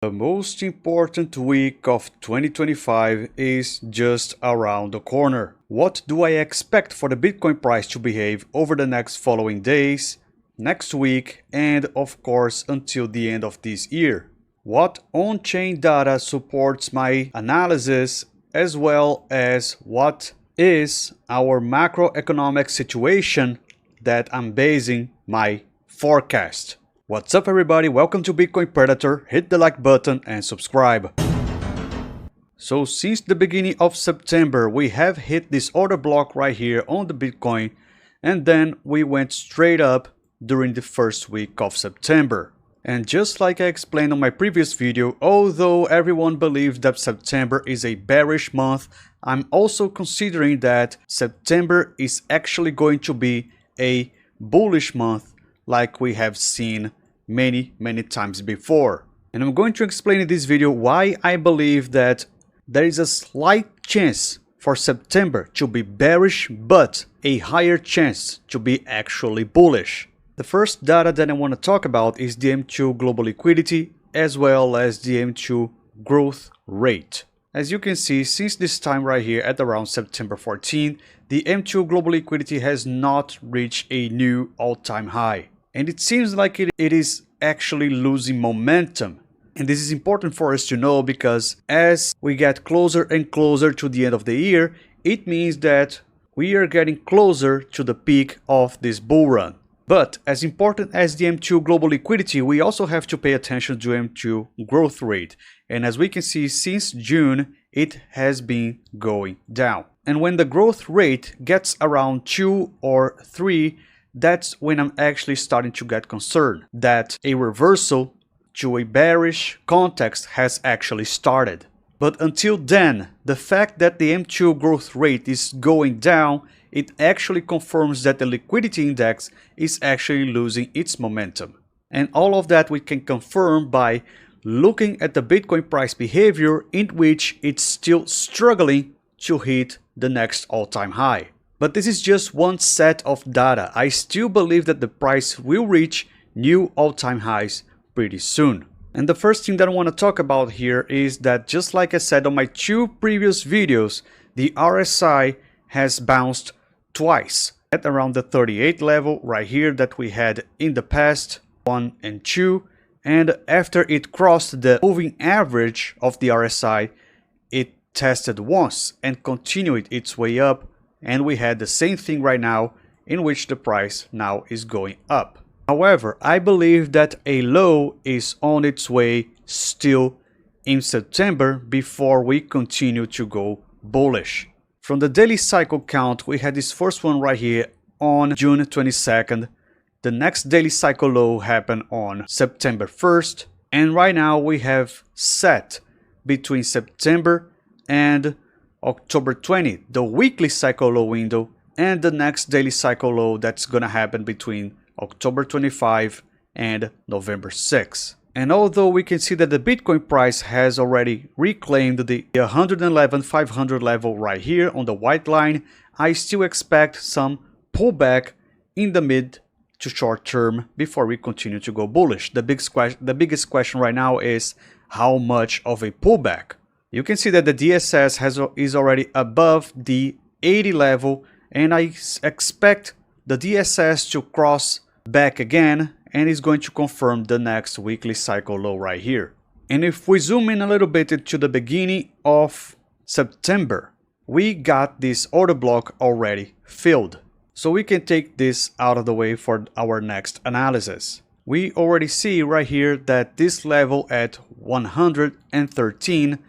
The most important week of 2025 is just around the corner. What do I expect for the Bitcoin price to behave over the next following days, next week, and of course until the end of this year? What on-chain data supports my analysis, as well as what is our macroeconomic situation that I'm basing my forecast. What's up everybody, welcome to Bitcoin Predator, hit the like button and subscribe. So since the beginning of September we have hit this order block right here on the Bitcoin, and then we went straight up during the first week of September. And just like I explained on my previous video, although everyone believes that September is a bearish month, I'm also considering that September is actually going to be a bullish month like we have seen many times before. And I'm going to explain in this video why I believe that there is a slight chance for September to be bearish, but a higher chance to be actually bullish. The first data that I want to talk about is the M2 global liquidity as well as the M2 growth rate. As you can see, since this time right here at around September 14, the M2 global liquidity has not reached a new all-time high. And it seems like it is actually losing momentum. And this is important for us to know because as we get closer and closer to the end of the year, it means that we are getting closer to the peak of this bull run. But as important as the M2 global liquidity, we also have to pay attention to M2 growth rate. And as we can see, since June, it has been going down. And when the growth rate gets around 2 or 3, that's when I'm actually starting to get concerned that a reversal to a bearish context has actually started. But until then, the fact that the M2 growth rate is going down, it actually confirms that the liquidity index is actually losing its momentum. And all of that we can confirm by looking at the Bitcoin price behavior, in which it's still struggling to hit the next all-time high. But this is just one set of data. I still believe that the price will reach new all-time highs pretty soon. And the first thing that I want to talk about here is that, just like I said on my two previous videos, the RSI has bounced twice at around the 38 level right here that we had in the past, 1 and 2, and after it crossed the moving average of the RSI, it tested once and continued its way up. And we had the same thing right now, in which the price now is going up. However, I believe that a low is on its way still in September before we continue to go bullish. From the daily cycle count, we had this first one right here on June 22nd. The next daily cycle low happened on September 1st. And right now we have set between September and October 20, the weekly cycle low window, and the next daily cycle low that's gonna happen between October 25 and November 6. And although we can see that the Bitcoin price has already reclaimed the 111,500 level right here on the white line, I still expect some pullback in the mid to short term before we continue to go bullish. The biggest question right now is how much of a pullback? You can see that the DSS is already above the 80 level, and I expect the DSS to cross back again and is going to confirm the next weekly cycle low right here. And if we zoom in a little bit to the beginning of September, we got this order block already filled. So we can take this out of the way for our next analysis. We already see right here that this level at 113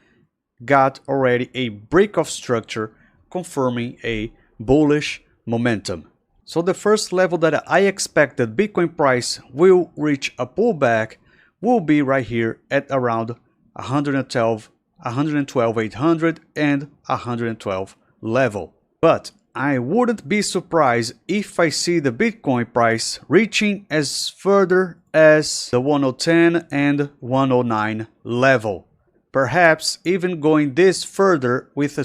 got already a break of structure, confirming a bullish momentum. So the first level that I expect that Bitcoin price will reach a pullback will be right here at around 112,800 and 112 level. But I wouldn't be surprised if I see the Bitcoin price reaching as further as the 110 and 109 level. Perhaps even going this further with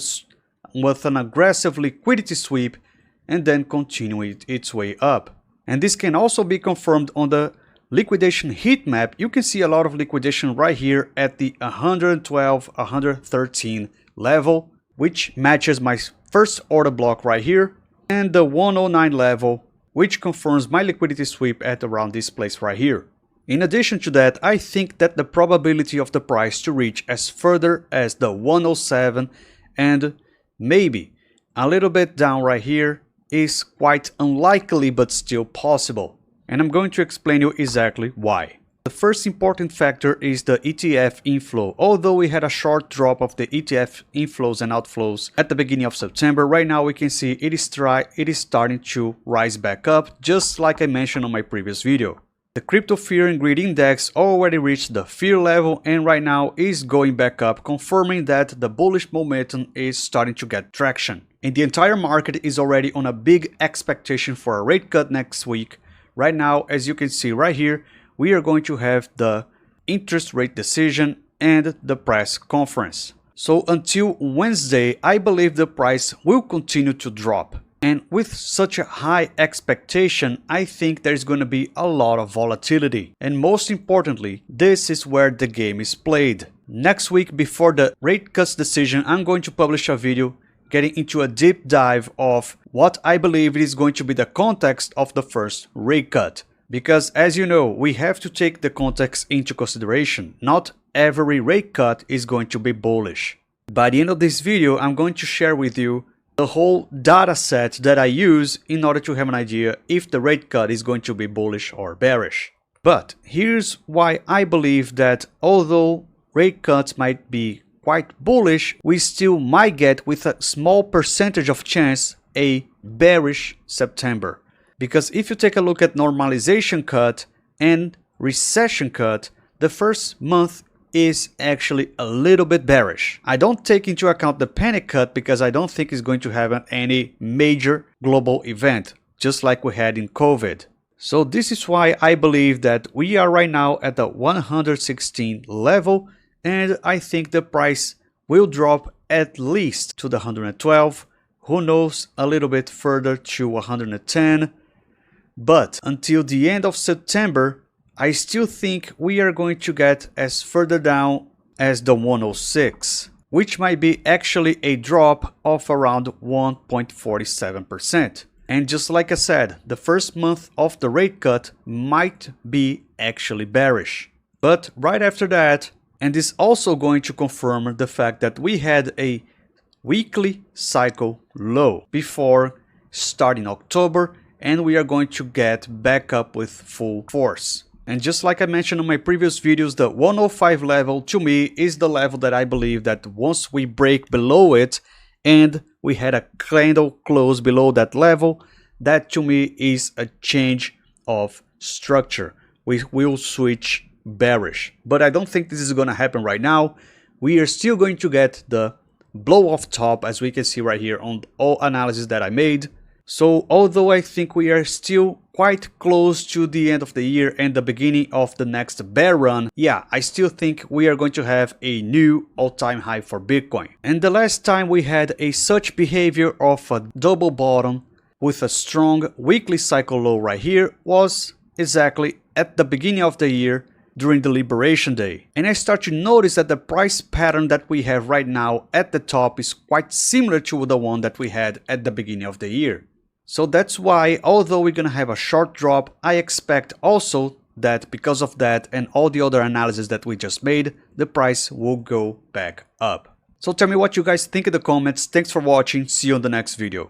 an aggressive liquidity sweep and then continue its way up. And this can also be confirmed on the liquidation heat map, you can see a lot of liquidation right here at the 112, 113 level, which matches my first order block right here, and the 109 level, which confirms my liquidity sweep at around this place right here. In addition to that, I think that the probability of the price to reach as further as the 107 and maybe a little bit down right here is quite unlikely, but still possible. And I'm going to explain you exactly why. The first important factor is the ETF inflow. Although we had a short drop of the ETF inflows and outflows at the beginning of September, right now we can see it is starting to rise back up, just like I mentioned on my previous video. The crypto fear and greed index already reached the fear level and right now is going back up, confirming that the bullish momentum is starting to get traction. And the entire market is already on a big expectation for a rate cut next week. Right now, as you can see right here, we are going to have the interest rate decision and the press conference. So until Wednesday, I believe the price will continue to drop. And with such a high expectation, I think there's going to be a lot of volatility. And most importantly, this is where the game is played. Next week, before the rate cuts decision, I'm going to publish a video getting into a deep dive of what I believe is going to be the context of the first rate cut. Because as you know, we have to take the context into consideration. Not every rate cut is going to be bullish. By the end of this video, I'm going to share with you the whole data set that I use in order to have an idea if the rate cut is going to be bullish or bearish. But here's why I believe that although rate cuts might be quite bullish, we still might get with a small percentage of chance a bearish September. Because if you take a look at normalization cut and recession cut, the first month is actually a little bit bearish. I don't take into account the panic cut because I don't think it's going to have any major global event, just like we had in COVID. So this is why I believe that we are right now at the 116 level, and I think the price will drop at least to the 112, who knows, a little bit further to 110. But until the end of September, I still think we are going to get as further down as the 106, which might be actually a drop of around 1.47%. And just like I said, the first month of the rate cut might be actually bearish. But right after that, and this also going to confirm the fact that we had a weekly cycle low before starting October, and we are going to get back up with full force. And just like I mentioned on my previous videos, the 105 level to me is the level that I believe that once we break below it and we had a candle close below that level, that to me is a change of structure. We will switch bearish. But I don't think this is going to happen right now. We are still going to get the blow off top, as we can see right here on all analysis that I made. So although I think we are still quite close to the end of the year and the beginning of the next bear run, yeah, I still think we are going to have a new all-time high for Bitcoin. And the last time we had a such behavior of a double bottom with a strong weekly cycle low right here was exactly at the beginning of the year during the Liberation Day. And I start to notice that the price pattern that we have right now at the top is quite similar to the one that we had at the beginning of the year. So that's why, although we're gonna have a short drop, I expect also that because of that and all the other analysis that we just made, the price will go back up. So tell me what you guys think in the comments. Thanks for watching. See you on the next video.